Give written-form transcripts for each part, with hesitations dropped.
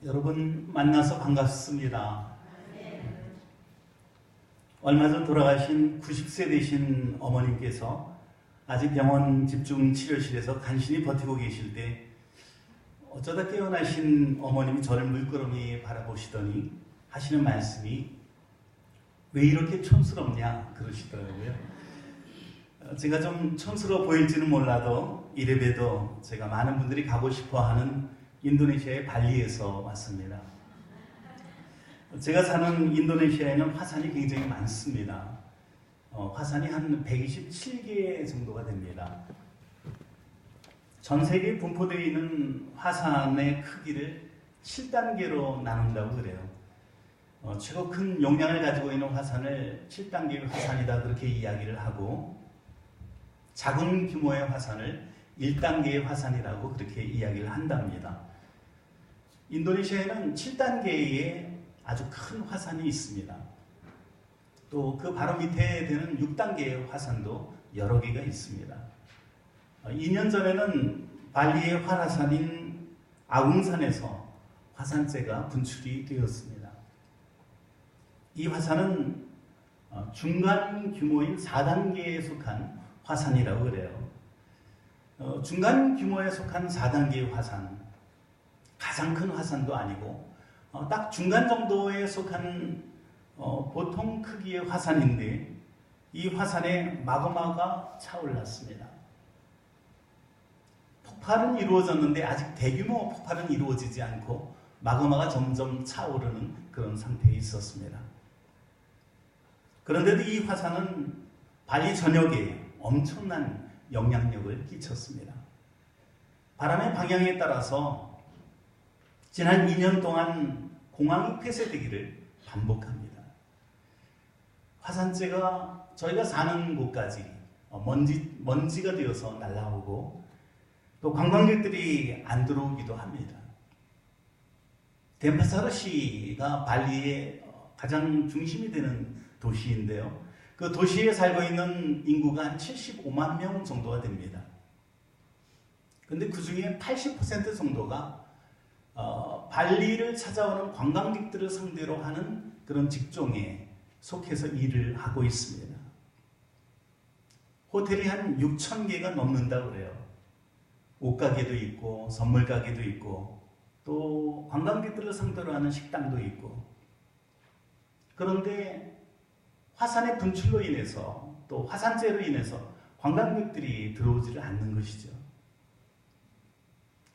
여러분 만나서 반갑습니다. 얼마 전 돌아가신 90세 되신 어머님께서 아직 병원 집중치료실에서 간신히 버티고 계실 때 어쩌다 깨어나신 어머님이 저를 물끄러미 바라보시더니 하시는 말씀이 왜 이렇게 촌스럽냐 그러시더라고요. 제가 좀 촌스러워 보일지는 몰라도 이래봬도 제가 많은 분들이 가고 싶어하는 인도네시아의 발리에서 왔습니다. 제가 사는 인도네시아에는 화산이 굉장히 많습니다. 화산이 한 127개 정도가 됩니다. 전 세계에 분포되어 있는 화산의 크기를 7단계로 나눈다고 그래요. 최고 큰 용량을 가지고 있는 화산을 7단계의 화산이다 그렇게 이야기를 하고, 작은 규모의 화산을 1단계의 화산이라고 그렇게 이야기를 한답니다. 인도네시아에는 7단계의 아주 큰 화산이 있습니다. 또 그 바로 밑에 되는 6단계의 화산도 여러 개가 있습니다. 2년 전에는 발리의 활화산인 아웅산에서 화산재가 분출이 되었습니다. 이 화산은 중간 규모인 4단계에 속한 화산이라고 그래요. 중간 규모에 속한 4단계의 화산, 가장 큰 화산도 아니고 딱 중간 정도에 속한 보통 크기의 화산인데, 이 화산에 마그마가 차올랐습니다. 폭발은 이루어졌는데 아직 대규모 폭발은 이루어지지 않고 마그마가 점점 차오르는 그런 상태에 있었습니다. 그런데도 이 화산은 발리 전역에 엄청난 영향력을 끼쳤습니다. 바람의 방향에 따라서 지난 2년 동안 공항이 폐쇄되기를 반복합니다. 화산재가 저희가 사는 곳까지 먼지가 되어서 날아오고, 또 관광객들이 안 들어오기도 합니다. 덴파사르시가 발리의 가장 중심이 되는 도시인데요. 그 도시에 살고 있는 인구가 한 75만 명 정도가 됩니다. 그런데 그 중에 80% 정도가 발리를 찾아오는 관광객들을 상대로 하는 그런 직종에 속해서 일을 하고 있습니다. 호텔이 한 6,000개가 넘는다고 그래요. 옷가게도 있고 선물가게도 있고 또 관광객들을 상대로 하는 식당도 있고. 그런데 화산의 분출로 인해서 또 화산재로 인해서 관광객들이 들어오지를 않는 것이죠.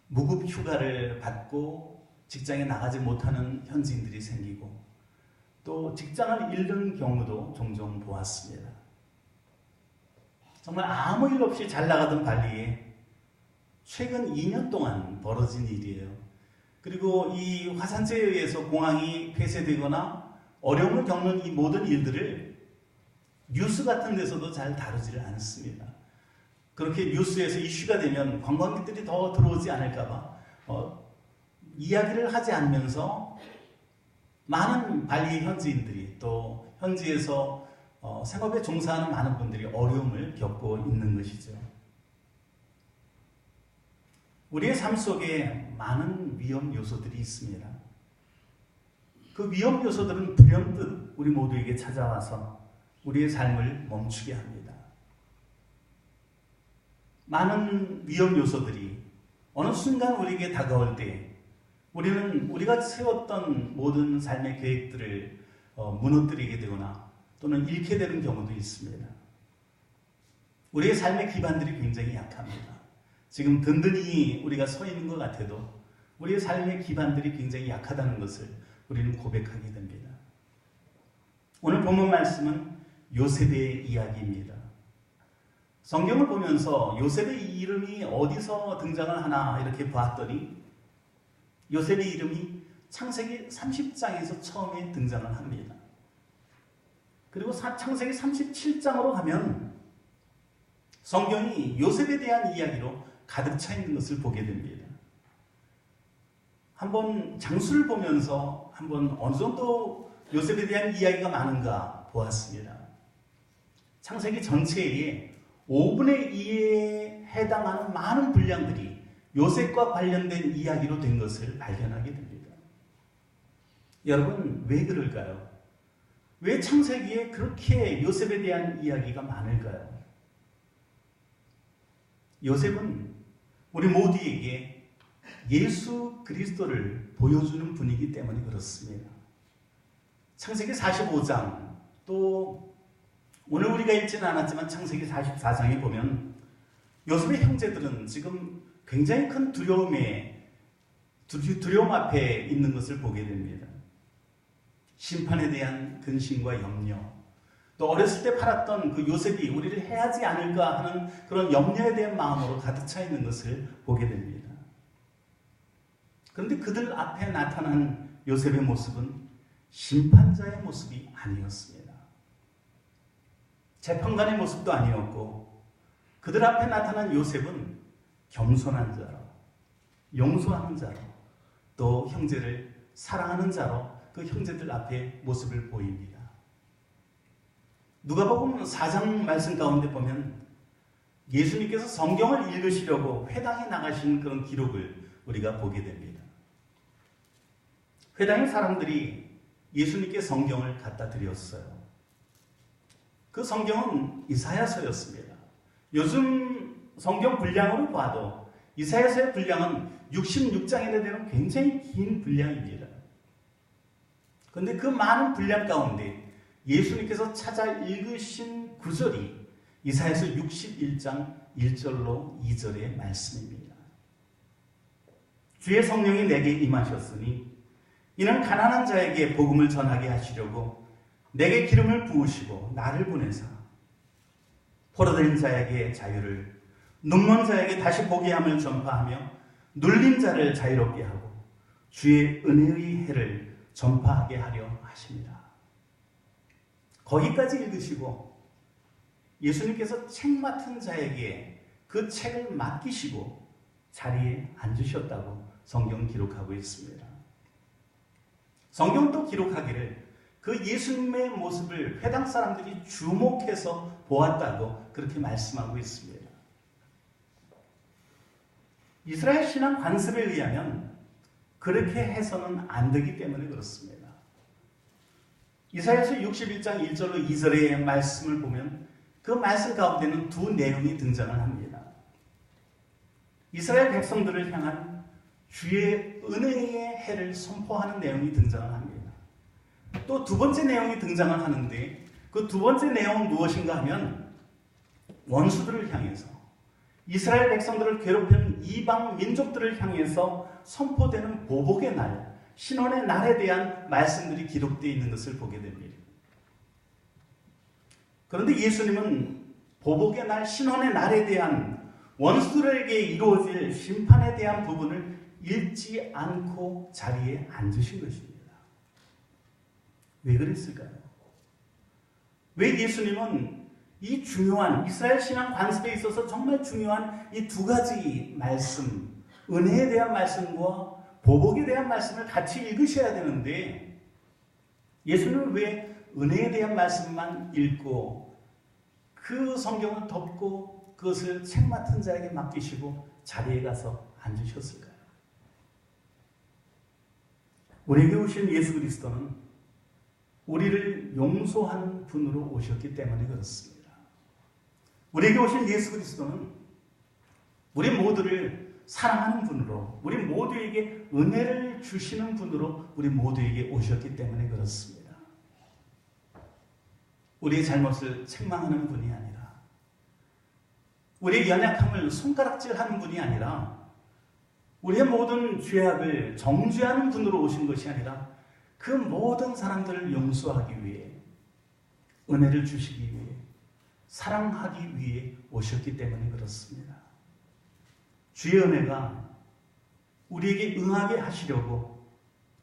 무급 휴가를 받고 직장에 나가지 못하는 현지인들이 생기고, 또 직장을 잃는 경우도 종종 보았습니다. 정말 아무 일 없이 잘 나가던 발리에 최근 2년 동안 벌어진 일이에요. 그리고 이 화산재에 의해서 공항이 폐쇄되거나 어려움을 겪는 이 모든 일들을 뉴스 같은 데서도 잘 다루지를 않습니다. 그렇게 뉴스에서 이슈가 되면 관광객들이 더 들어오지 않을까봐 이야기를 하지 않으면서 많은 발리 현지인들이, 또 현지에서 생업에 종사하는 많은 분들이 어려움을 겪고 있는 것이죠. 우리의 삶 속에 많은 위험 요소들이 있습니다. 그 위험 요소들은 불현듯 우리 모두에게 찾아와서 우리의 삶을 멈추게 합니다. 많은 위험 요소들이 어느 순간 우리에게 다가올 때 우리는 우리가 세웠던 모든 삶의 계획들을 무너뜨리게 되거나 또는 잃게 되는 경우도 있습니다. 우리의 삶의 기반들이 굉장히 약합니다. 지금 든든히 우리가 서 있는 것 같아도 우리의 삶의 기반들이 굉장히 약하다는 것을 우리는 고백하게 됩니다. 오늘 본문 말씀은 요셉의 이야기입니다. 성경을 보면서 요셉의 이름이 어디서 등장을 하나 이렇게 봤더니 요셉의 이름이 창세기 30장에서 처음에 등장을 합니다. 그리고 창세기 37장으로 가면 성경이 요셉에 대한 이야기로 가득 차 있는 것을 보게 됩니다. 한번 장수를 보면서 한번 어느 정도 요셉에 대한 이야기가 많은가 보았습니다. 창세기 전체에 5분의 2에 해당하는 많은 분량들이 요셉과 관련된 이야기로 된 것을 발견하게 됩니다. 여러분, 왜 그럴까요? 왜 창세기에 그렇게 요셉에 대한 이야기가 많을까요? 요셉은 우리 모두에게 예수 그리스도를 보여주는 분이기 때문에 그렇습니다. 창세기 45장, 또 오늘 우리가 읽지는 않았지만 창세기 44장에 보면 요셉의 형제들은 지금 굉장히 큰 두려움 앞에 있는 것을 보게 됩니다. 심판에 대한 근심과 염려, 또 어렸을 때 팔았던 그 요셉이 우리를 해하지 않을까 하는 그런 염려에 대한 마음으로 가득 차 있는 것을 보게 됩니다. 그런데 그들 앞에 나타난 요셉의 모습은 심판자의 모습이 아니었습니다. 재판관의 모습도 아니었고, 그들 앞에 나타난 요셉은 겸손한 자로, 용서하는 자로, 또 형제를 사랑하는 자로 그 형제들 앞에 모습을 보입니다. 누가복음 4장 말씀 가운데 보면 예수님께서 성경을 읽으시려고 회당에 나가신 그런 기록을 우리가 보게 됩니다. 회당의 사람들이 예수님께 성경을 갖다 드렸어요. 그 성경은 이사야서였습니다. 요즘 성경 분량으로 봐도 이사야서의 분량은 66장이나 되는 굉장히 긴 분량입니다. 그런데 그 많은 분량 가운데 예수님께서 찾아 읽으신 구절이 이사야서 61장 1절로 2절의 말씀입니다. 주의 성령이 내게 임하셨으니 이는 가난한 자에게 복음을 전하게 하시려고 내게 기름을 부으시고 나를 보내사 포로된 자에게 자유를, 눈먼 자에게 다시 보게 함을 전파하며 눌린 자를 자유롭게 하고 주의 은혜의 해를 전파하게 하려 하십니다. 거기까지 읽으시고 예수님께서 책 맡은 자에게 그 책을 맡기시고 자리에 앉으셨다고 성경은 기록하고 있습니다. 성경은 또 기록하기를 그 예수님의 모습을 회당 사람들이 주목해서 보았다고 그렇게 말씀하고 있습니다. 이스라엘 신앙 관습에 의하면 그렇게 해서는 안 되기 때문에 그렇습니다. 이사야서 61장 1절로 2절의 말씀을 보면 그 말씀 가운데는 두 내용이 등장을 합니다. 이스라엘 백성들을 향한 주의 은혜의 해를 선포하는 내용이 등장을 합니다. 또 두 번째 내용이 등장을 하는데 그 두 번째 내용은 무엇인가 하면 원수들을 향해서, 이스라엘 백성들을 괴롭히는 이방 민족들을 향해서 선포되는 보복의 날, 신원의 날에 대한 말씀들이 기록되어 있는 것을 보게 됩니다. 그런데 예수님은 보복의 날, 신원의 날에 대한 원수들에게 이루어질 심판에 대한 부분을 읽지 않고 자리에 앉으신 것입니다. 왜 그랬을까요? 왜 예수님은 이 중요한 이스라엘 신앙 관습에 있어서 정말 중요한 이 두 가지 말씀, 은혜에 대한 말씀과 보복에 대한 말씀을 같이 읽으셔야 되는데 예수님은 왜 은혜에 대한 말씀만 읽고 그 성경을 덮고 그것을 책 맡은 자에게 맡기시고 자리에 가서 앉으셨을까요? 우리에게 오신 예수 그리스도는 우리를 용서하는 분으로 오셨기 때문에 그렇습니다. 우리에게 오신 예수 그리스도는 우리 모두를 사랑하는 분으로, 우리 모두에게 은혜를 주시는 분으로 우리 모두에게 오셨기 때문에 그렇습니다. 우리의 잘못을 책망하는 분이 아니라, 우리의 연약함을 손가락질하는 분이 아니라, 우리의 모든 죄악을 정죄하는 분으로 오신 것이 아니라 그 모든 사람들을 용서하기 위해, 은혜를 주시기 위해, 사랑하기 위해 오셨기 때문에 그렇습니다. 주의 은혜가 우리에게 응하게 하시려고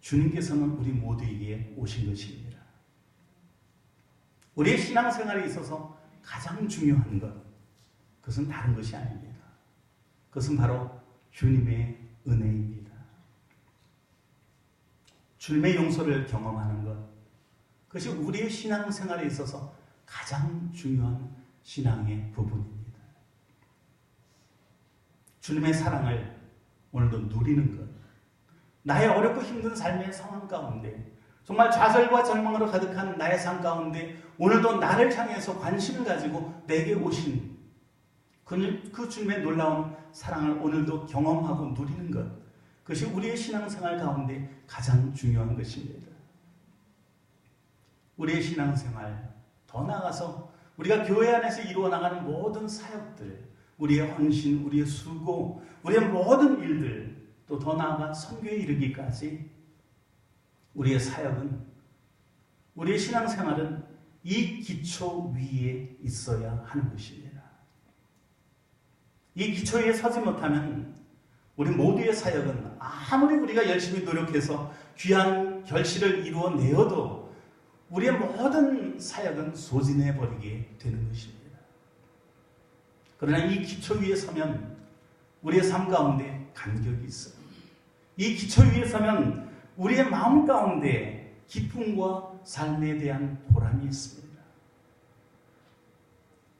주님께서는 우리 모두에게 오신 것입니다. 우리의 신앙생활에 있어서 가장 중요한 것, 그것은 다른 것이 아닙니다. 그것은 바로 주님의 은혜입니다. 주님의 용서를 경험하는 것, 그것이 우리의 신앙생활에 있어서 가장 중요한 신앙의 부분입니다. 주님의 사랑을 오늘도 누리는 것, 나의 어렵고 힘든 삶의 상황 가운데 정말 좌절과 절망으로 가득한 나의 삶 가운데 오늘도 나를 향해서 관심을 가지고 내게 오신 그 주님의 놀라운 사랑을 오늘도 경험하고 누리는 것, 그것이 우리의 신앙생활 가운데 가장 중요한 것입니다. 우리의 신앙생활, 더 나아가서 우리가 교회 안에서 이루어 나가는 모든 사역들, 우리의 헌신, 우리의 수고, 우리의 모든 일들, 또 더 나아가 선교에 이르기까지 우리의 사역은, 우리의 신앙생활은 이 기초 위에 있어야 하는 것입니다. 이 기초 위에 서지 못하면 우리 모두의 사역은 아무리 우리가 열심히 노력해서 귀한 결실을 이루어내어도 우리의 모든 사역은 소진해버리게 되는 것입니다. 그러나 이 기초 위에 서면 우리의 삶 가운데 간격이 있어요. 이 기초 위에 서면 우리의 마음 가운데 기쁨과 삶에 대한 보람이 있습니다.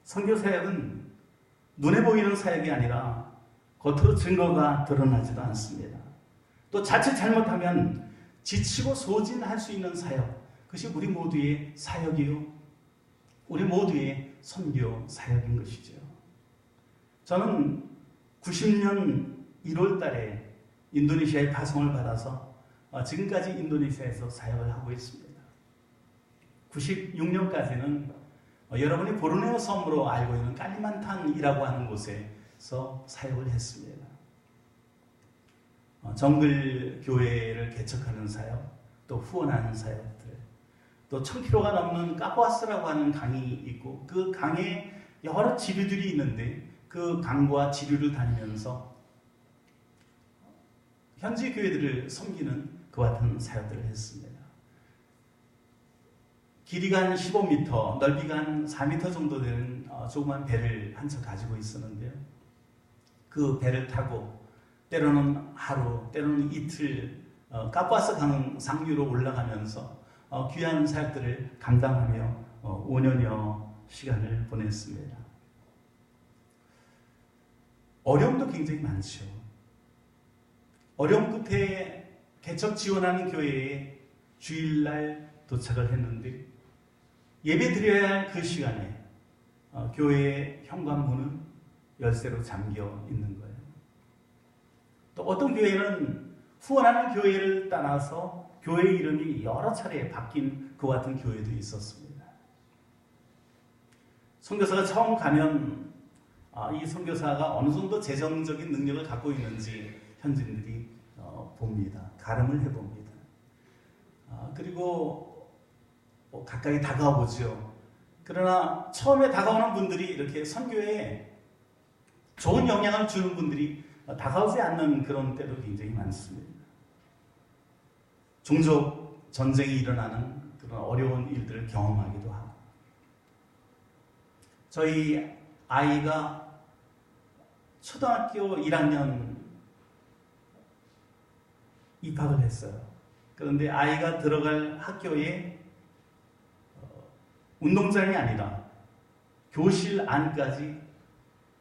선교 사역은 눈에 보이는 사역이 아니라 겉으로 증거가 드러나지도 않습니다. 또 자칫 잘못하면 지치고 소진할 수 있는 사역, 그것이 우리 모두의 사역이요, 우리 모두의 선교 사역인 것이죠. 저는 90년 1월 달에 인도네시아의 파송을 받아서 지금까지 인도네시아에서 사역을 하고 있습니다. 96년까지는 여러분이 보르네오 섬으로 알고 있는 깔리만탄이라고 하는 곳에서 사역을 했습니다. 정글 교회를 개척하는 사역, 또 후원하는 사역들, 또 1000km가 넘는 까보아스라고 하는 강이 있고 그 강에 여러 지류들이 있는데 그 강과 지류를 다니면서 현지 교회들을 섬기는 그와 같은 사역들을 했습니다. 길이가 한 15m, 넓이가 한 4m 정도 되는 조그만 배를 한 척 가지고 있었는데요. 그 배를 타고 때로는 하루, 때로는 이틀 까빠스 강 상류로 올라가면서 귀한 사역들을 감당하며 5년여 시간을 보냈습니다. 어려움도 굉장히 많죠. 어려움 끝에 개척 지원하는 교회에 주일날 도착을 했는데 예배 드려야 할 그 시간에 교회의 현관문은 열쇠로 잠겨 있는 거예요. 또 어떤 교회는 후원하는 교회를 따라서 교회 이름이 여러 차례 바뀐 그와 같은 교회도 있었습니다. 선교사가 처음 가면 이 선교사가 어느 정도 재정적인 능력을 갖고 있는지 현지인들이 봅니다. 가름을 해봅니다. 그리고 가까이 다가와 보죠. 그러나 처음에 다가오는 분들이 이렇게 선교에 좋은 영향을 주는 분들이 다가오지 않는 그런 때도 굉장히 많습니다. 종족 전쟁이 일어나는 그런 어려운 일들을 경험하기도 하고, 저희 아이가 초등학교 1학년 입학을 했어요. 그런데 아이가 들어갈 학교에 운동장이 아니라 교실 안까지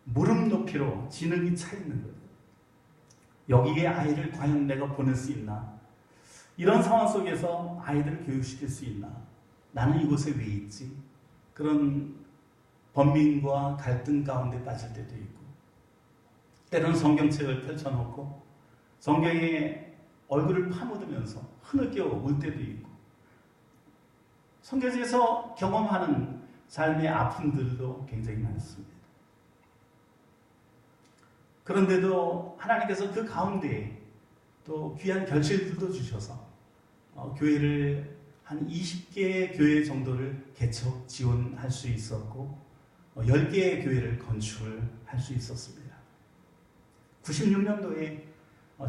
무릎 높이로 진흙이 차 있는 거예요. 여기에 아이를 과연 내가 보낼 수 있나? 이런 상황 속에서 아이들을 교육시킬 수 있나? 나는 이곳에 왜 있지? 그런 번민과 갈등 가운데 빠질 때도 있고, 때로는 성경책을 펼쳐놓고 성경에 얼굴을 파묻으면서 흐느껴 울 때도 있고, 선교지에서 경험하는 삶의 아픔들도 굉장히 많습니다. 그런데도 하나님께서 그 가운데 또 귀한 결실들도 주셔서 교회를 한 20개의 교회 정도를 개척 지원할 수 있었고 10개의 교회를 건축을 할 수 있었습니다. 96년도에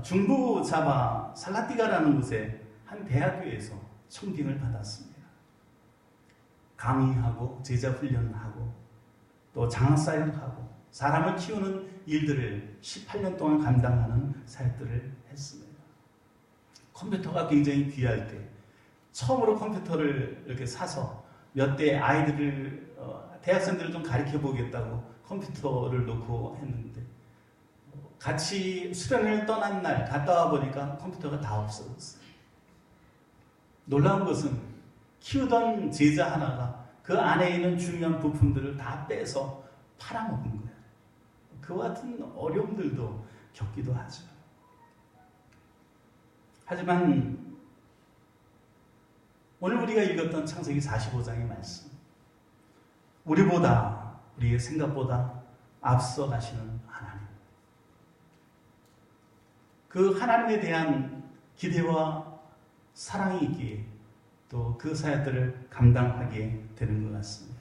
중부 자바 살라티가라는 곳에 한 대학교에서 청빙을 받았습니다. 강의하고 제자 훈련하고 또 장학사역하고 사람을 키우는 일들을 18년 동안 감당하는 사역들을 했습니다. 컴퓨터가 굉장히 귀할 때 처음으로 컴퓨터를 이렇게 사서 몇 대 아이들을 대학생들을 좀 가르쳐 보겠다고 컴퓨터를 놓고 했는데 같이 수련회를 떠난 날 갔다 와 보니까 컴퓨터가 다 없어졌어요. 놀라운 것은 키우던 제자 하나가 그 안에 있는 중요한 부품들을 다 빼서 팔아먹은 거예요. 그와 같은 어려움들도 겪기도 하죠. 하지만 오늘 우리가 읽었던 창세기 45장의 말씀, 우리보다, 우리의 생각보다 앞서 가시는 하나님, 그 하나님에 대한 기대와 사랑이 있기에 또 그 사역들을 감당하게 되는 것 같습니다.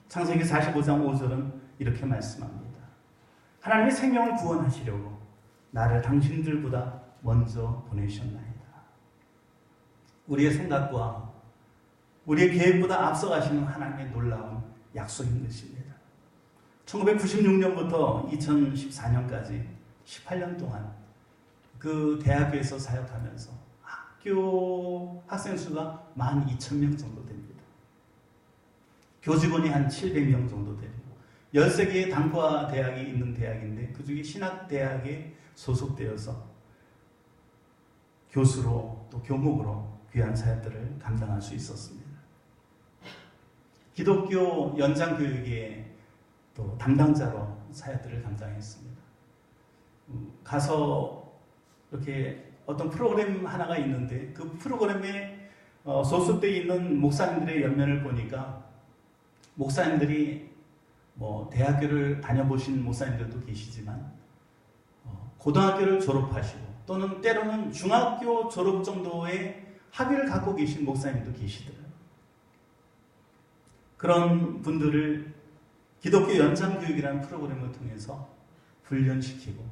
창세기 45장 5절은 이렇게 말씀합니다. 하나님이 생명을 구원하시려고 나를 당신들보다 먼저 보내셨나이다. 우리의 생각과 우리의 계획보다 앞서 가시는 하나님의 놀라운 약속인 것입니다. 1996년부터 2014년까지 18년 동안 그 대학교에서 사역하면서 학교 학생 수가 12,000명 정도 됩니다. 교직원이 한 700명 정도 되고 13개의 단과 대학이 있는 대학인데 그 중에 신학대학에 소속되어서 교수로 또 교목으로 귀한 사역들을 감당할 수 있었습니다. 기독교 연장교육의 또 담당자로 사역들을 감당했습니다. 가서 이렇게 어떤 프로그램 하나가 있는데 그 프로그램에 소속되어 있는 목사님들의 연면을 보니까 목사님들이 대학교를 다녀보신 목사님들도 계시지만 고등학교를 졸업하시고 또는 때로는 중학교 졸업 정도의 학위를 갖고 계신 목사님도 계시더라고요. 그런 분들을 기독교 연장교육이라는 프로그램을 통해서 훈련시키고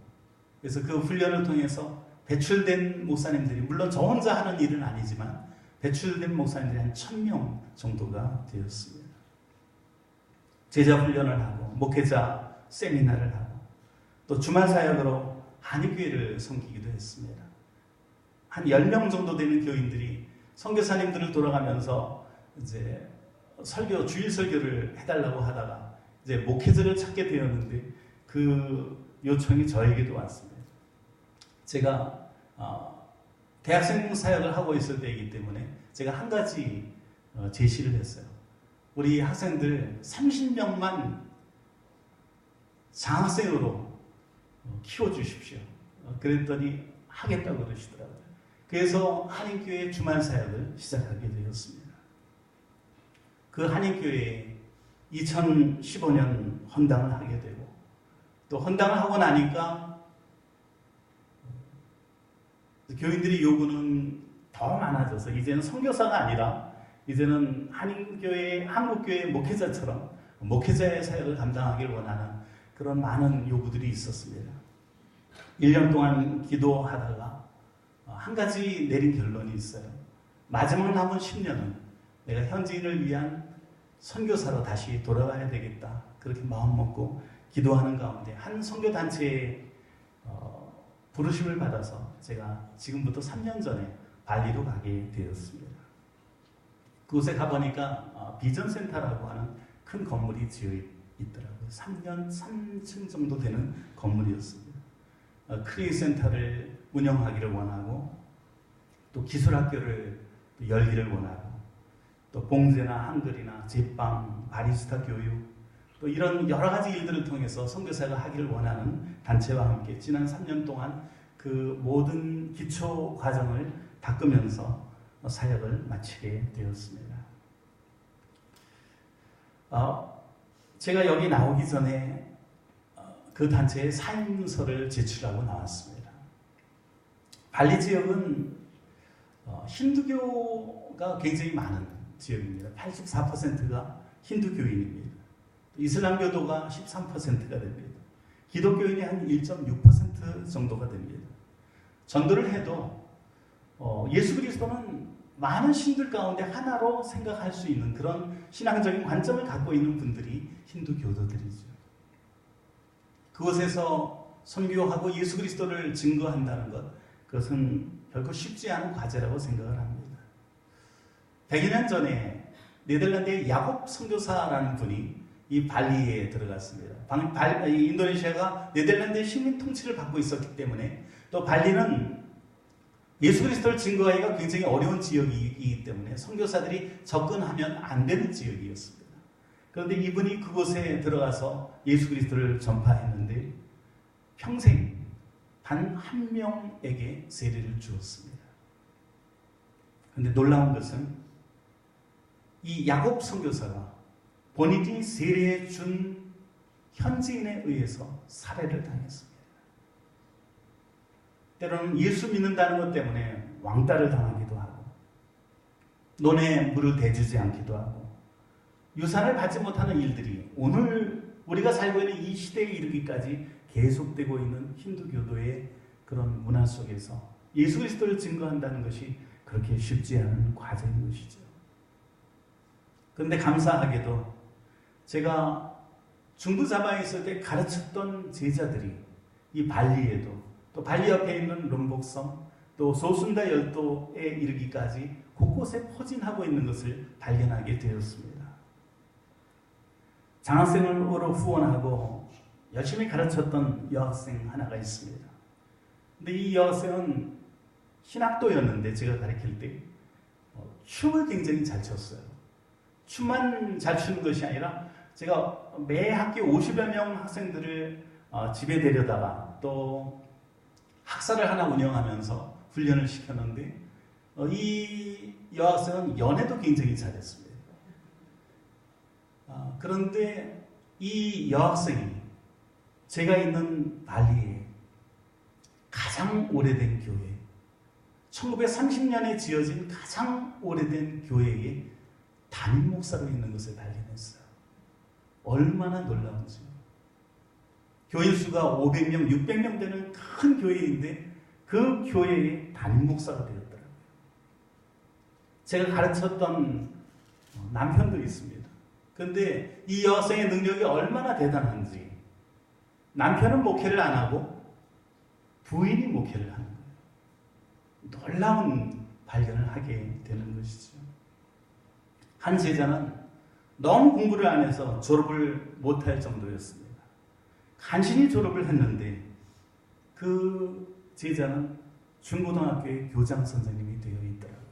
그래서 그 훈련을 통해서 배출된 목사님들이 물론 저 혼자 하는 일은 아니지만 배출된 목사님들이 한 1,000명 정도가 되었습니다. 제자 훈련을 하고 목회자 세미나를 하고 또 주말 사역으로 한인교회를 섬기기도 했습니다. 한 10명 정도 되는 교인들이 선교사님들을 돌아가면서 이제 주일 설교를 해달라고 하다가 이제 목회자를 찾게 되었는데 그 요청이 저에게도 왔습니다. 제가 대학생 사역을 하고 있을 때이기 때문에 제가 한 가지 제시를 했어요. 우리 학생들 30명만 장학생으로 키워주십시오. 그랬더니 하겠다고 그러시더라고요. 그래서 한인교회 주말 사역을 시작하게 되었습니다. 그 한인교회에 2015년 헌당을 하게 되고 또 헌당을 하고 나니까 교인들이 요구는 더 많아져서 이제는 선교사가 아니라 이제는 한인교회, 한국교회 목회자처럼 목회자의 사역을 감당하길 원하는 그런 많은 요구들이 있었습니다. 1년 동안 기도하다가 한 가지 내린 결론이 있어요. 마지막 남은 10년은 내가 현지인을 위한 선교사로 다시 돌아가야 되겠다. 그렇게 마음먹고 기도하는 가운데 한 선교단체에 부르심을 받아서 제가 지금부터 3년 전에 발리로 가게 되었습니다. 그곳에 가보니까 비전센터라고 하는 큰 건물이 지어 있더라고요. 3층 정도 되는 건물이었습니다. 크리센터를 운영하기를 원하고 또 기술학교를 열기를 원하고 또 봉제나 한글이나 제빵, 바리스타 교육 또 이런 여러 가지 일들을 통해서 선교사가 하기를 원하는 단체와 함께 지난 3년 동안 그 모든 기초 과정을 닦으면서 사역을 마치게 되었습니다. 제가 여기 나오기 전에 그 단체에 사임서를 제출하고 나왔습니다. 발리 지역은 힌두교가 굉장히 많은 지역입니다. 84%가 힌두교인입니다. 이슬람교도가 13%가 됩니다. 기독교인이 한 1.6% 정도가 됩니다. 전도를 해도 예수 그리스도는 많은 신들 가운데 하나로 생각할 수 있는 그런 신앙적인 관점을 갖고 있는 분들이 힌두교도들이죠. 그곳에서 선교하고 예수 그리스도를 증거한다는 것, 그것은 결코 쉽지 않은 과제라고 생각을 합니다. 100여 년 전에 네덜란드의 야곱 선교사라는 분이 이 발리에 들어갔습니다. 인도네시아가 네덜란드의 식민 통치를 받고 있었기 때문에 또 발리는 예수 그리스도를 증거하기가 굉장히 어려운 지역이기 때문에 선교사들이 접근하면 안 되는 지역이었습니다. 그런데 이분이 그곳에 들어가서 예수 그리스도를 전파했는데 평생 단 한 명에게 세례를 주었습니다. 그런데 놀라운 것은 이 야곱 선교사가 본인이 세례해 준 현지인에 의해서 살해를 당했습니다. 때로는 예수 믿는다는 것 때문에 왕따를 당하기도 하고 논에 물을 대주지 않기도 하고 유산을 받지 못하는 일들이 오늘 우리가 살고 있는 이 시대에 이르기까지 계속되고 있는 힌두교도의 그런 문화 속에서 예수 그리스도를 증거한다는 것이 그렇게 쉽지 않은 과정인 것이죠. 그런데 감사하게도 제가 중부자바에 있을 때 가르쳤던 제자들이 이 발리에도 또 발리 옆에 있는 롬복섬 또 소순다 열도에 이르기까지 곳곳에 포진하고 있는 것을 발견하게 되었습니다. 장학생으로 후원하고 열심히 가르쳤던 여학생 하나가 있습니다. 근데 이 여학생은 신학도였는데 제가 가르칠 때 춤을 굉장히 잘 췄어요. 춤만 잘 추는 것이 아니라 제가 매 학기 50여 명 학생들을 집에 데려다가 또 학사를 하나 운영하면서 훈련을 시켰는데 이 여학생은 연애도 굉장히 잘했습니다. 그런데 이 여학생이 제가 있는 발리에 가장 오래된 교회, 1930년에 지어진 가장 오래된 교회에 담임 목사로 있는 것을 발견했어요. 얼마나 놀라운지. 교인 수가 500명, 600명 되는 큰 교회인데 그 교회의 담임 목사가 되었더라고요. 제가 가르쳤던 남편도 있습니다. 그런데 이 여학생의 능력이 얼마나 대단한지 남편은 목회를 안 하고 부인이 목회를 하는 거예요. 놀라운 발견을 하게 되는 것이죠. 한 제자는 너무 공부를 안 해서 졸업을 못할 정도였습니다. 간신히 졸업을 했는데 그 제자는 중고등학교의 교장 선생님이 되어 있더라고요.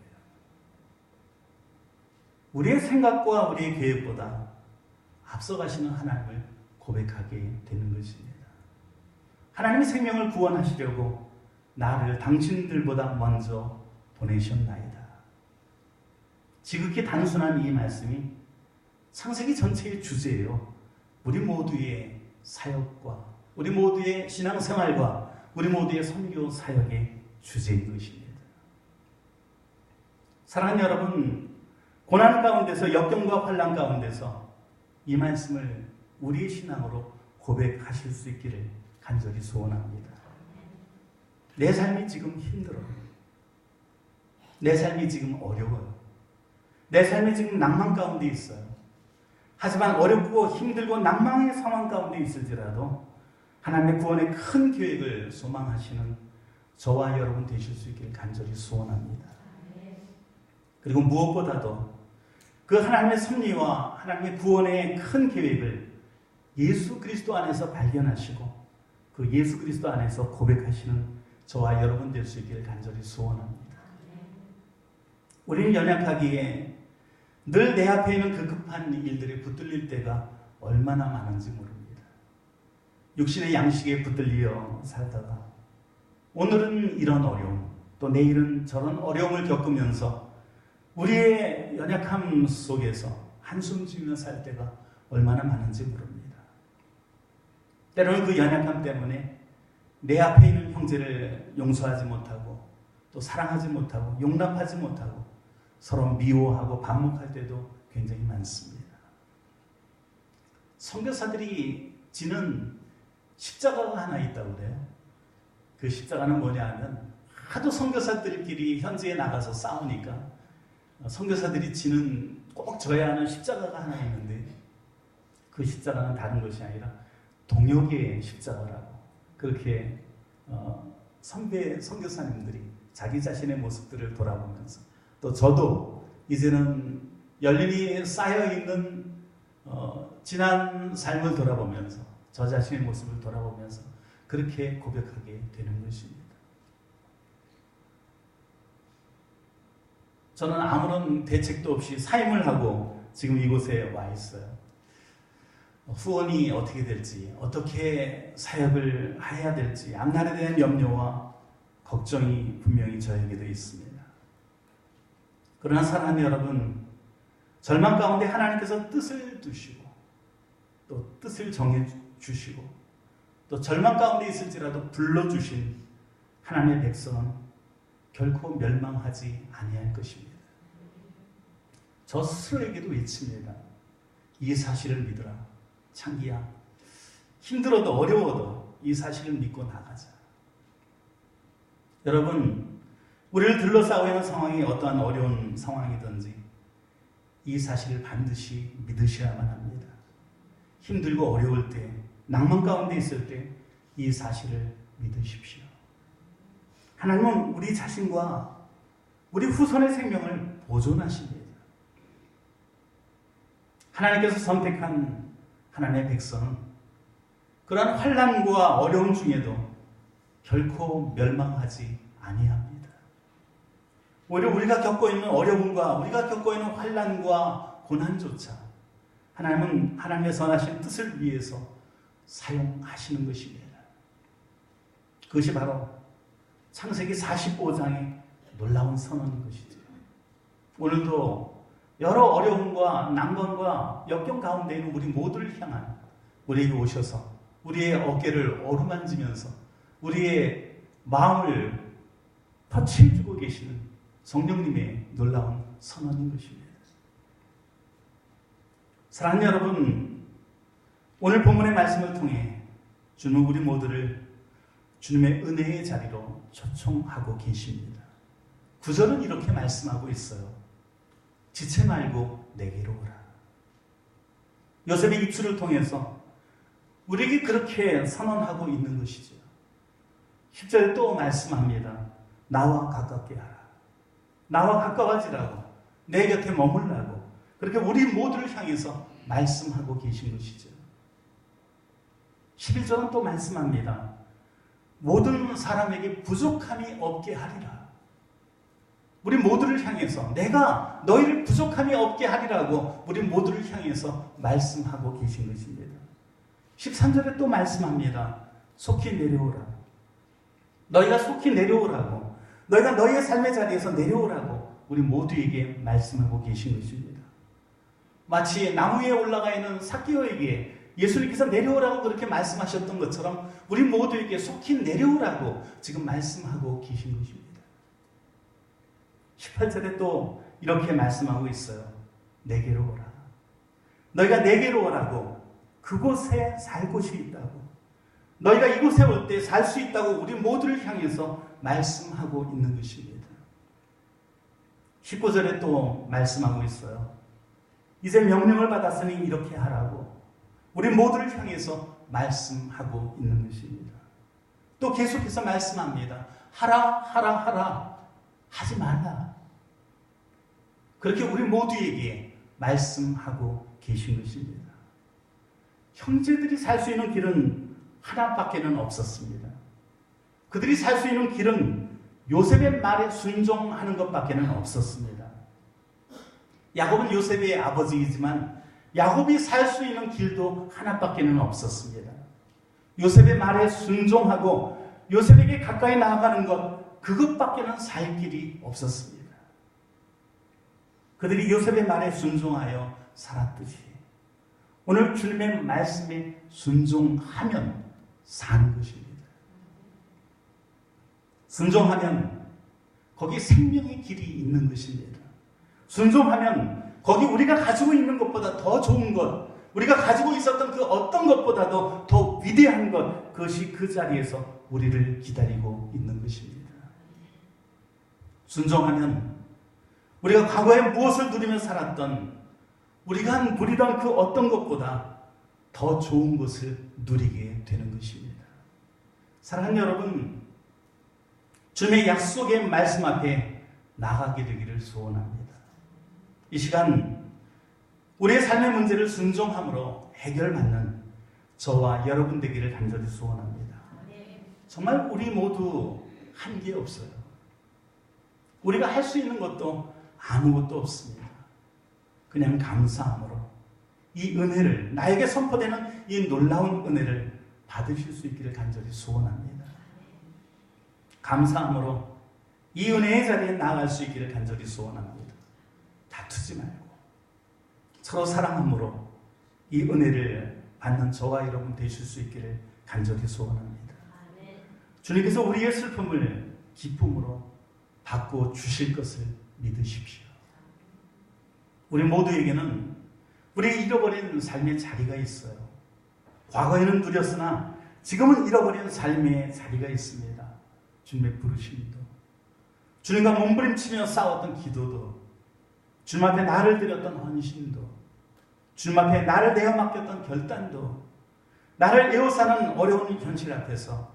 우리의 생각과 우리의 계획보다 앞서가시는 하나님을 고백하게 되는 것입니다. 하나님이 생명을 구원하시려고 나를 당신들보다 먼저 보내셨나이다. 지극히 단순한 이 말씀이 창세기 전체의 주제예요. 우리 모두의 사역과 우리 모두의 신앙생활과 우리 모두의 선교 사역의 주제인 것입니다. 사랑하는 여러분, 고난 가운데서 역경과 환난 가운데서 이 말씀을 우리의 신앙으로 고백하실 수 있기를 간절히 소원합니다. 내 삶이 지금 힘들어요. 내 삶이 지금 어려워요. 내 삶이 지금 낭만 가운데 있어요. 하지만 어렵고 힘들고 낭망의 상황 가운데 있을지라도 하나님의 구원의 큰 계획을 소망하시는 저와 여러분 되실 수 있기를 간절히 소원합니다. 그리고 무엇보다도 그 하나님의 섭리와 하나님의 구원의 큰 계획을 예수 그리스도 안에서 발견하시고 그 예수 그리스도 안에서 고백하시는 저와 여러분 될 수 있기를 간절히 소원합니다. 우리는 연약하기에 늘 내 앞에 있는 그 급한 일들에 붙들릴 때가 얼마나 많은지 모릅니다. 육신의 양식에 붙들려 살다가 오늘은 이런 어려움, 또 내일은 저런 어려움을 겪으면서 우리의 연약함 속에서 한숨 쉬며 살 때가 얼마나 많은지 모릅니다. 때로는 그 연약함 때문에 내 앞에 있는 형제를 용서하지 못하고 또 사랑하지 못하고 용납하지 못하고 서로 미워하고 반목할 때도 굉장히 많습니다. 선교사들이 지는 십자가가 하나 있다고 그래요. 그 십자가는 뭐냐 하면 하도 선교사들끼리 현지에 나가서 싸우니까 선교사들이 지는 꼭 져야 하는 십자가가 하나 있는데 그 십자가는 다른 것이 아니라 동역의 십자가라고 그렇게 선배 선교사님들이 자기 자신의 모습들을 돌아보면서 또 저도 이제는 열림이 쌓여있는 지난 삶을 돌아보면서 저 자신의 모습을 돌아보면서 그렇게 고백하게 되는 것입니다. 저는 아무런 대책도 없이 사임을 하고 지금 이곳에 와 있어요. 후원이 어떻게 될지, 어떻게 사역을 해야 될지 앞날에 대한 염려와 걱정이 분명히 저에게도 있습니다. 그러나 사랑하는 여러분, 절망 가운데 하나님께서 뜻을 두시고 또 뜻을 정해 주시고 또 절망 가운데 있을지라도 불러주신 하나님의 백성은 결코 멸망하지 아니할 것입니다. 저 스스로에게도 외칩니다. 이 사실을 믿으라. 창기야, 힘들어도 어려워도 이 사실을 믿고 나가자. 여러분, 우리를 둘러싸고 있는 상황이 어떠한 어려운 상황이든지 이 사실을 반드시 믿으셔야만 합니다. 힘들고 어려울 때, 낭만 가운데 있을 때 이 사실을 믿으십시오. 하나님은 우리 자신과 우리 후손의 생명을 보존하십니다. 하나님께서 선택한 하나님의 백성은 그러한 환난과 어려움 중에도 결코 멸망하지 아니합니다. 오히려 우리가 겪고 있는 어려움과 우리가 겪고 있는 환난과 고난조차 하나님은 하나님의 선하신 뜻을 위해서 사용하시는 것입니다. 그것이 바로 창세기 45장의 놀라운 선언인 것이죠. 오늘도 여러 어려움과 난관과 역경 가운데 있는 우리 모두를 향한 우리에게 오셔서 우리의 어깨를 어루만지면서 우리의 마음을 터치해주고 계시는 성령님의 놀라운 선언인 것입니다. 사랑하는 여러분, 오늘 본문의 말씀을 통해 주는 우리 모두를 주님의 은혜의 자리로 초청하고 계십니다. 9절은 이렇게 말씀하고 있어요. 지체 말고 내게로 오라. 요셉의 입술을 통해서 우리에게 그렇게 선언하고 있는 것이죠. 10절에 또 말씀합니다. 나와 가깝게 하라. 나와 가까워지라고, 내 곁에 머물라고, 그렇게 우리 모두를 향해서 말씀하고 계신 것이죠. 11절은 또 말씀합니다. 모든 사람에게 부족함이 없게 하리라. 우리 모두를 향해서 내가 너희를 부족함이 없게 하리라고 우리 모두를 향해서 말씀하고 계신 것입니다. 13절에 또 말씀합니다. 속히 내려오라. 너희가 속히 내려오라고, 너희가 너희의 삶의 자리에서 내려오라고 우리 모두에게 말씀하고 계신 것입니다. 마치 나무 위에 올라가 있는 삭개오에게 예수님께서 내려오라고 그렇게 말씀하셨던 것처럼 우리 모두에게 속히 내려오라고 지금 말씀하고 계신 것입니다. 18절에 또 이렇게 말씀하고 있어요. 내게로 오라. 너희가 내게로 오라고, 그곳에 살 곳이 있다고, 너희가 이곳에 올 때 살 수 있다고 우리 모두를 향해서 말씀하고 있는 것입니다. 19절에 또 말씀하고 있어요. 이제 명령을 받았으니 이렇게 하라고 우리 모두를 향해서 말씀하고 있는 것입니다. 또 계속해서 말씀합니다. 하라, 하라, 하라. 하지 말라. 그렇게 우리 모두에게 말씀하고 계신 것입니다. 형제들이 살 수 있는 길은 하나밖에는 없었습니다. 그들이 살 수 있는 길은 요셉의 말에 순종하는 것밖에는 없었습니다. 야곱은 요셉의 아버지이지만 야곱이 살 수 있는 길도 하나밖에는 없었습니다. 요셉의 말에 순종하고 요셉에게 가까이 나아가는 것, 그것밖에는 살 길이 없었습니다. 그들이 요셉의 말에 순종하여 살았듯이 오늘 주님의 말씀에 순종하면 사는 것입니다. 순종하면 거기 생명의 길이 있는 것입니다. 순종하면 거기 우리가 가지고 있는 것보다 더 좋은 것, 우리가 가지고 있었던 그 어떤 것보다도 더 위대한 것, 그것이 그 자리에서 우리를 기다리고 있는 것입니다. 순종하면 우리가 과거에 무엇을 누리며 살았던, 우리가 누리던 그 어떤 것보다 더 좋은 것을 누리게 되는 것입니다. 사랑하는 여러분, 주님의 약속의 말씀 앞에 나가게 되기를 소원합니다. 이 시간 우리의 삶의 문제를 순종함으로 해결받는 저와 여러분 되기를 간절히 소원합니다. 정말 우리 모두 한계 없어요. 우리가 할 수 있는 것도 아무것도 없습니다. 그냥 감사함으로 이 은혜를, 나에게 선포되는 이 놀라운 은혜를 받으실 수 있기를 간절히 소원합니다. 감사함으로 이 은혜의 자리에 나아갈 수 있기를 간절히 소원합니다. 다투지 말고 서로 사랑함으로 이 은혜를 받는 저와 여러분 되실 수 있기를 간절히 소원합니다. 주님께서 우리의 슬픔을 기쁨으로 바꿔 주실 것을 믿으십시오. 우리 모두에게는 우리 잃어버린 삶의 자리가 있어요. 과거에는 누렸으나 지금은 잃어버린 삶의 자리가 있습니다. 주님의 부르심도, 주님과 몸부림치며 싸웠던 기도도, 주님 앞에 나를 드렸던 헌신도, 주님 앞에 나를 내어 맡겼던 결단도, 나를 에워싸는 어려운 현실 앞에서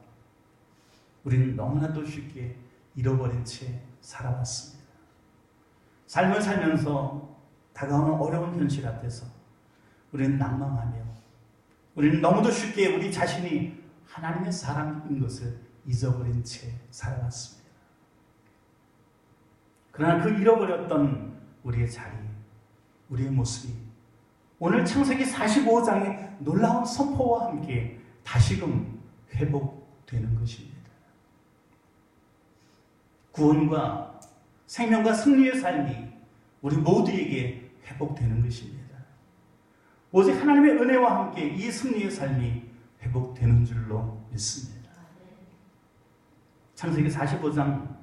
우리는 너무나도 쉽게 잃어버린 채 살아왔습니다. 삶을 살면서 다가오는 어려운 현실 앞에서 우리는 낭망하며, 우리는 너무도 쉽게 우리 자신이 하나님의 사람인 것을 잊어버린 채 살아왔습니다. 그러나 그 잃어버렸던 우리의 자리, 우리의 모습이 오늘 창세기 45장의 놀라운 선포와 함께 다시금 회복되는 것입니다. 구원과 생명과 승리의 삶이 우리 모두에게 회복되는 것입니다. 오직 하나님의 은혜와 함께 이 승리의 삶이 회복되는 줄로 믿습니다. 창세기 45장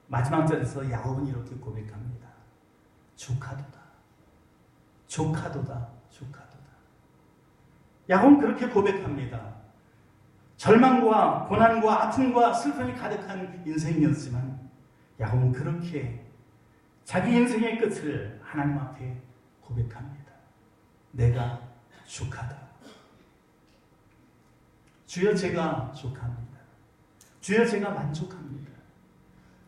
마지막 절에서 야곱은 이렇게 고백합니다. 조카도다, 조카도다, 조카도다. 야곱은 그렇게 고백합니다. 절망과 고난과 아픔과 슬픔이 가득한 인생이었지만 야곱은 그렇게 자기 인생의 끝을 하나님 앞에 고백합니다. 내가 조카다. 주여 제가 조카입니다. 주여 제가 만족합니다.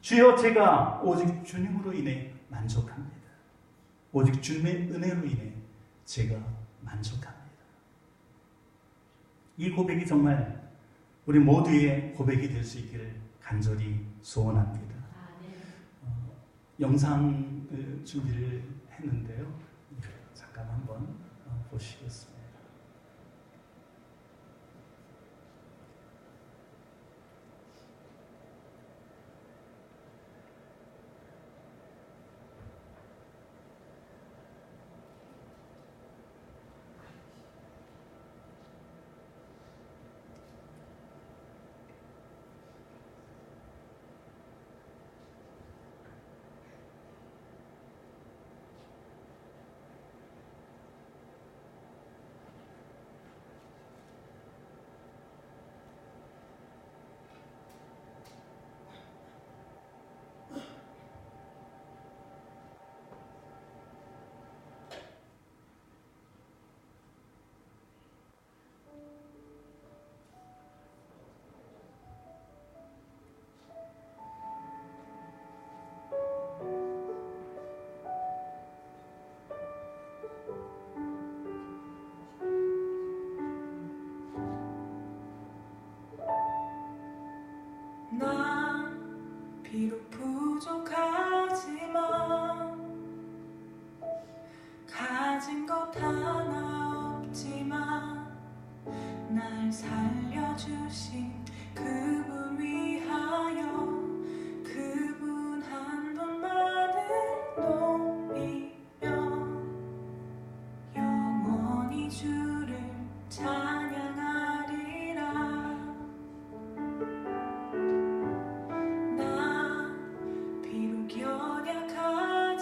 주여 제가 오직 주님으로 인해 만족합니다. 오직 주님의 은혜로 인해 제가 만족합니다. 이 고백이 정말 우리 모두의 고백이 될 수 있기를 간절히 소원합니다. 영상 준비를 했는데요. 잠깐 한번 보시겠습니다. 난 비록 부족하지만 가진 것 하나 없지만 날 살려주신 그분 위하여 그분 한 분만을 높이며 영원히 주를 찬양하리라. 나 비록 연약하지만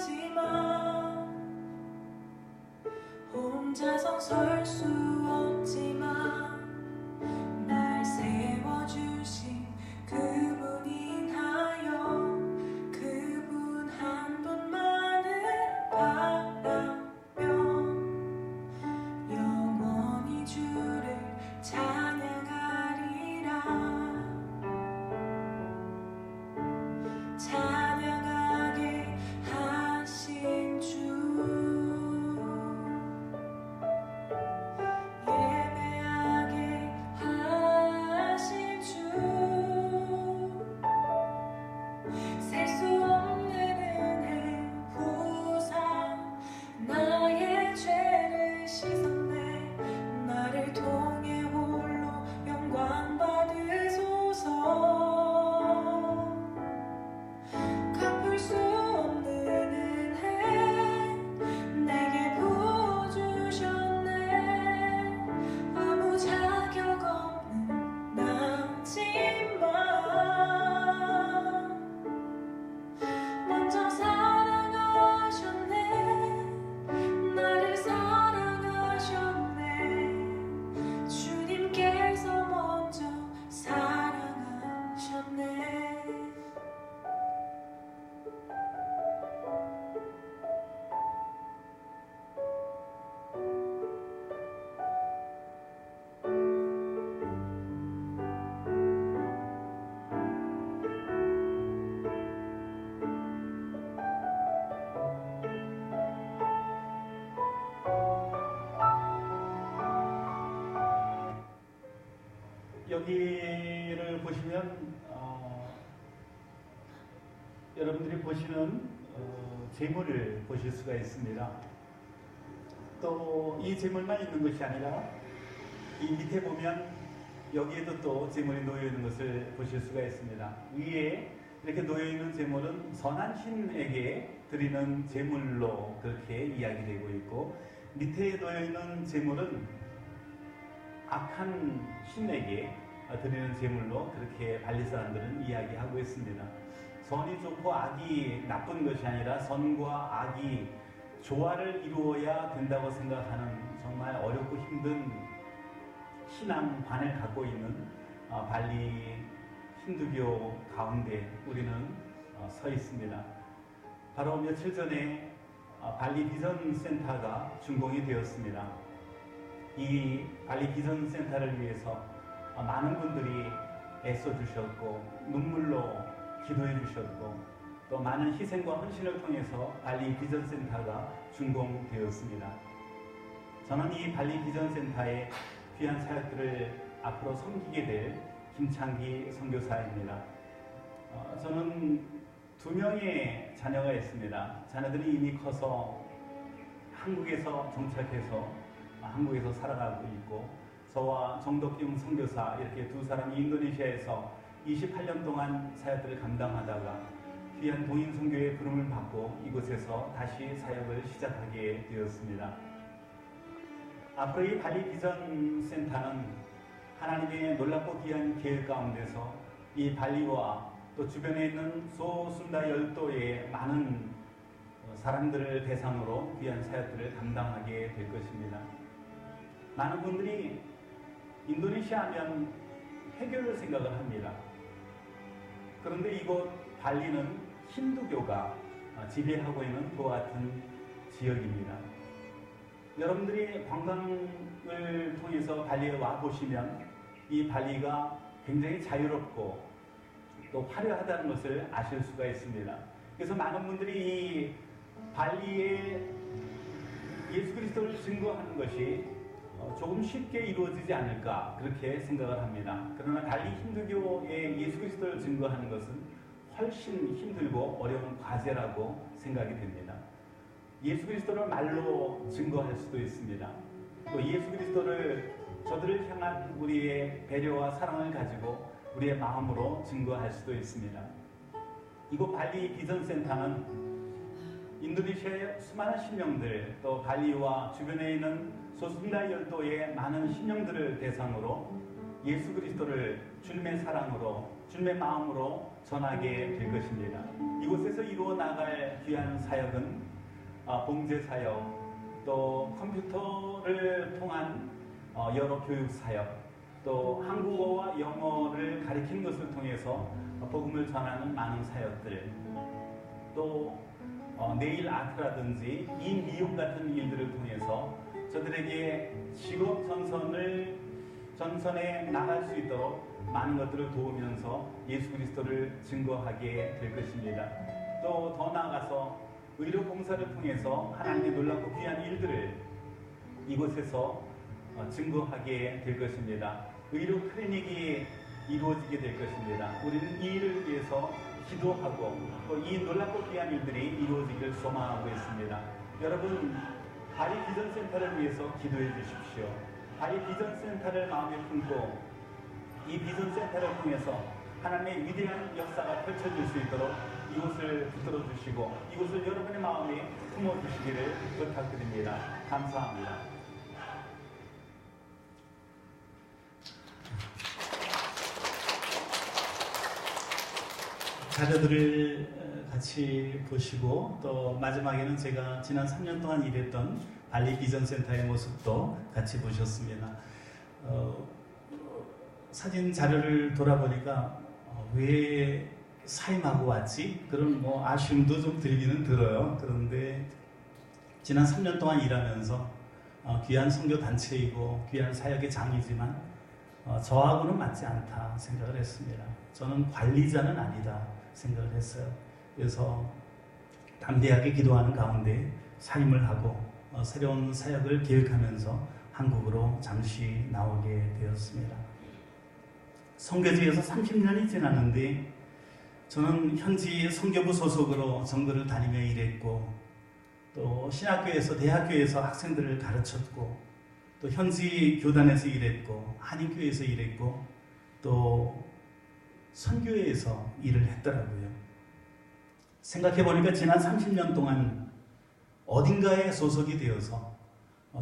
혼자선 설 수 없지만 날 세워주신 그분 인하여 그분 한 분만을 바라며 영원히 주를 찬양하리라. 찬양하게 하신 주, 예배하게 하신 주, 셀 수 없는 은혜 여기를 보시면 여러분들이 보시는 재물을 보실 수가 있습니다. 또 이 재물만 있는 것이 아니라 이 밑에 보면 여기에도 또 재물이 놓여 있는 것을 보실 수가 있습니다. 위에 이렇게 놓여 있는 재물은 선한 신에게 드리는 재물로 그렇게 이야기되고 있고, 밑에 놓여 있는 재물은 악한 신에게 드리는 재물로 그렇게 발리 사람들은 이야기하고 있습니다. 선이 좋고 악이 나쁜 것이 아니라 선과 악이 조화를 이루어야 된다고 생각하는 정말 어렵고 힘든 신앙관을 갖고 있는 발리 힌두교 가운데 우리는 서 있습니다. 바로 며칠 전에 발리 비전 센터가 준공이 되었습니다. 이 발리 비전 센터를 위해서 많은 분들이 애써 주셨고 눈물로 기도해 주셨고 또 많은 희생과 헌신을 통해서 발리 비전 센터가 준공되었습니다. 저는 이 발리 비전 센터의 귀한 사역들을 앞으로 섬기게 될 김창기 선교사입니다. 저는 2명의 자녀가 있습니다. 자녀들이 이미 커서 한국에서 정착해서 한국에서 살아가고 있고, 저와 정덕경 선교사 이렇게 2사람이 인도네시아에서 28년 동안 사역들을 감당하다가 귀한 동인 선교의 부름을 받고 이곳에서 다시 사역을 시작하게 되었습니다. 앞으로 이 발리 비전 센터는 하나님의 놀랍고 귀한 계획 가운데서 이 발리와 또 주변에 있는 소순다 열도의 많은 사람들을 대상으로 귀한 사역들을 감당하게 될 것입니다. 많은 분들이 인도네시아 하면 해결을 생각을 합니다. 그런데 이곳 발리는 힌두교가 지배하고 있는 그와 같은 지역입니다. 여러분들이 관광을 통해서 발리에 와 보시면 이 발리가 굉장히 자유롭고 또 화려하다는 것을 아실 수가 있습니다. 그래서 많은 분들이 이 발리에 예수 그리스도를 증거하는 것이 조금 쉽게 이루어지지 않을까 그렇게 생각을 합니다. 그러나 발리 힌두교의 예수 그리스도를 증거하는 것은 훨씬 힘들고 어려운 과제라고 생각이 됩니다. 예수 그리스도를 말로 증거할 수도 있습니다. 또 예수 그리스도를 저들을 향한 우리의 배려와 사랑을 가지고 우리의 마음으로 증거할 수도 있습니다. 이곳 발리 비전센터는 인도네시아의 수많은 신령들, 또 발리와 주변에 있는 소순다 열도의 많은 신령들을 대상으로 예수 그리스도를 주님의 사랑으로, 주님의 마음으로 전하게 될 것입니다. 이곳에서 이루어 나갈 귀한 사역은 봉제 사역, 또 컴퓨터를 통한 여러 교육 사역, 또 한국어와 영어를 가리키는 것을 통해서 복음을 전하는 많은 사역들, 또 네일 아트라든지 인미용 같은 일들을 통해서 저들에게 직업 전선에 나갈 수 있도록 많은 것들을 도우면서 예수 그리스도를 증거하게 될 것입니다. 또 더 나아가서 의료 봉사를 통해서 하나님의 놀랍고 귀한 일들을 이곳에서 증거하게 될 것입니다. 의료 클리닉이 이루어지게 될 것입니다. 우리는 이 일을 위해서 기도하고 또 이 놀랍고 귀한 일들이 이루어지기를 소망하고 있습니다. 여러분, 발리 비전센터를 위해서 기도해 주십시오. 발리 비전센터를 마음에 품고 이 비전센터를 통해서 하나님의 위대한 역사가 펼쳐질 수 있도록 이곳을 붙들어 주시고 이곳을 여러분의 마음에 품어 주시기를 부탁드립니다. 감사합니다. 자료들을 같이 보시고 또 마지막에는 제가 지난 3년 동안 일했던 발리 비전센터의 모습도 같이 보셨습니다. 사진 자료를 돌아보니까 왜 사임하고 왔지? 그런 아쉬움도 좀 들기는 들어요. 그런데 지난 3년 동안 일하면서 귀한 선교 단체이고 귀한 사역의 장이지만 저하고는 맞지 않다 생각을 했습니다. 저는 관리자는 아니다 생각을 했어요. 그래서 담대하게 기도하는 가운데 사임을 하고 새로운 사역을 계획하면서 한국으로 잠시 나오게 되었습니다. 선교지에서 30년이 지났는데 저는 현지 선교부 소속으로 전거를 다니며 일했고 또 신학교에서 대학교에서 학생들을 가르쳤고 또 현지 교단에서 일했고 한인교회에서 일했고 또 선교회에서 일을 했더라고요. 생각해보니까 지난 30년 동안 어딘가에 소속이 되어서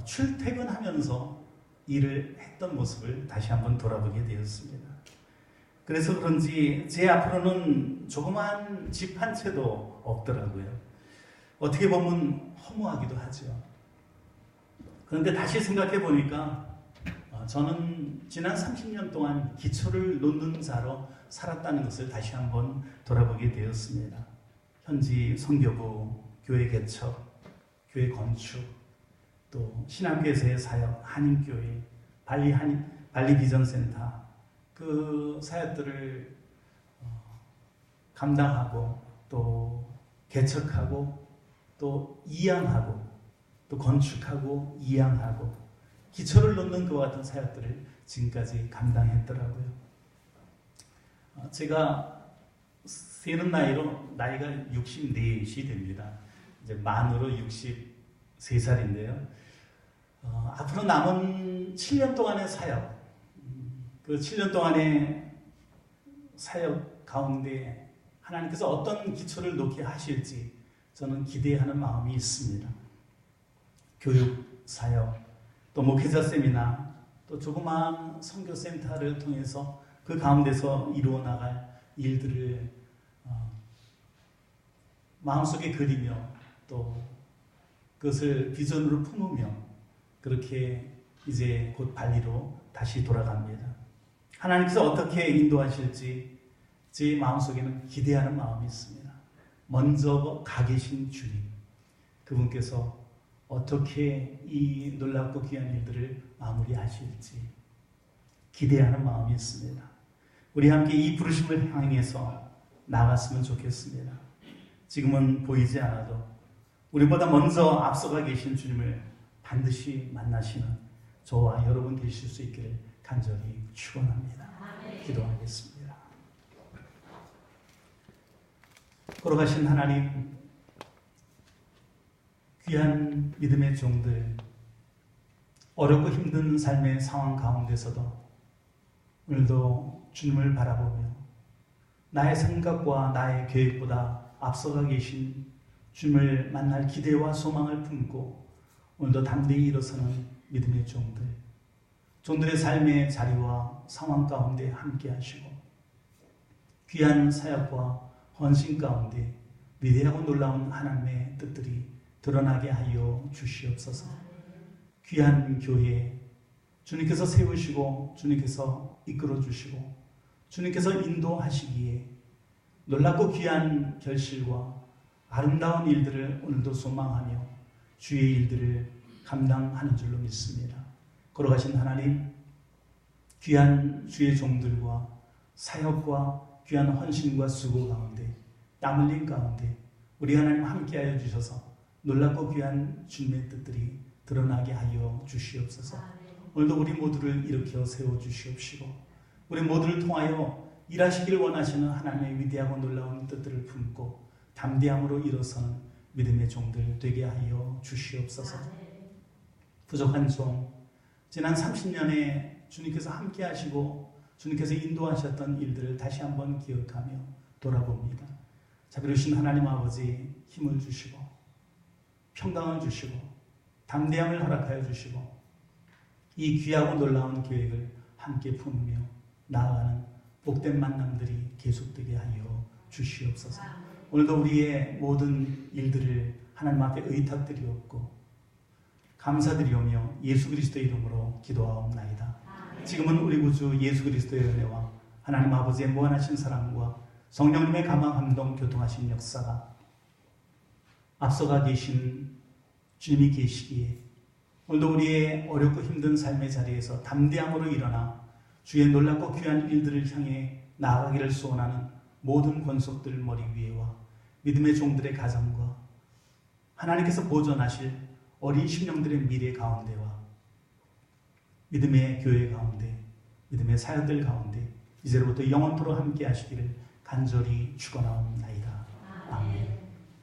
출퇴근하면서 일을 했던 모습을 다시 한번 돌아보게 되었습니다. 그래서 그런지 제 앞으로는 조그만 집 한 채도 없더라고요. 어떻게 보면 허무하기도 하죠. 그런데 다시 생각해 보니까 저는 지난 30년 동안 기초를 놓는 자로 살았다는 것을 다시 한번 돌아보게 되었습니다. 현지 선교부, 교회 개척, 교회 건축, 또 신학교에서의 사역, 한인교회, 발리 비전센터 그 사역들을 감당하고 또 개척하고 또 이양하고 또 건축하고 이양하고 기초를 놓는 그와 같은 사역들을 지금까지 감당했더라고요. 제가 세는 나이로 나이가 64이 됩니다. 이제 만으로 63살인데요. 앞으로 남은 7년 동안의 사역, 그 7년 동안의 사역 가운데 하나님께서 어떤 기초를 놓게 하실지 저는 기대하는 마음이 있습니다. 교육, 사역, 또 목회자 세미나, 또 조그마한 선교센터를 통해서 그 가운데서 이루어 나갈 일들을 마음속에 그리며 또 그것을 비전으로 품으며 그렇게 이제 곧 발리로 다시 돌아갑니다. 하나님께서 어떻게 인도하실지 제 마음속에는 기대하는 마음이 있습니다. 먼저 가 계신 주님, 그분께서 어떻게 이 놀랍고 귀한 일들을 마무리하실지 기대하는 마음이 있습니다. 우리 함께 이 부르심을 향해서 나갔으면 좋겠습니다. 지금은 보이지 않아도 우리보다 먼저 앞서가 계신 주님을 반드시 만나시는 저와 여러분 되실 수 있기를 간절히 축원합니다. 기도하겠습니다. 걸어가신 하나님, 귀한 믿음의 종들, 어렵고 힘든 삶의 상황 가운데서도 오늘도 주님을 바라보며 나의 생각과 나의 계획보다 앞서가 계신 주님을 만날 기대와 소망을 품고 오늘도 담대히 일어서는 믿음의 종들의 삶의 자리와 상황 가운데 함께 하시고 귀한 사역과 헌신 가운데 위대하고 놀라운 하나님의 뜻들이 드러나게 하여 주시옵소서. 귀한 교회 주님께서 세우시고 주님께서 이끌어 주시고 주님께서 인도하시기에 놀랍고 귀한 결실과 아름다운 일들을 오늘도 소망하며 주의 일들을 감당하는 줄로 믿습니다. 걸어가신 하나님, 귀한 주의 종들과 사역과 귀한 헌신과 수고 가운데 땀 흘린 가운데 우리 하나님 함께하여 주셔서 놀랍고 귀한 주님의 뜻들이 드러나게 하여 주시옵소서. 오늘도 우리 모두를 일으켜 세워주시옵시고 우리 모두를 통하여 일하시길 원하시는 하나님의 위대하고 놀라운 뜻들을 품고 담대함으로 일어서는 믿음의 종들 되게 하여 주시옵소서. 부족한 종, 지난 30년에 주님께서 함께 하시고 주님께서 인도하셨던 일들을 다시 한번 기억하며 돌아봅니다. 자비로우신 하나님 아버지 힘을 주시고 평강을 주시고 담대함을 허락하여 주시고 이 귀하고 놀라운 계획을 함께 품으며 나아가는 복된 만남들이 계속되게 하여 주시옵소서. 오늘도 우리의 모든 일들을 하나님 앞에 의탁드리옵고 감사드리오며 예수 그리스도의 이름으로 기도하옵나이다. 지금은 우리 구주 예수 그리스도의 은혜와 하나님 아버지의 무한하신 사랑과 성령님의 감화 감동 교통하신 역사가 앞서가 계신 주님이 계시기에 오늘도 우리의 어렵고 힘든 삶의 자리에서 담대함으로 일어나 주의 놀랍고 귀한 일들을 향해 나아가기를 소원하는 모든 권속들 머리 위에와 믿음의 종들의 가정과 하나님께서 보존하실 어린 심령들의 미래 가운데와 믿음의 교회 가운데 믿음의 사역들 가운데 이제로부터 영원토록 함께 하시기를 간절히 축원하옵나이다. 아멘.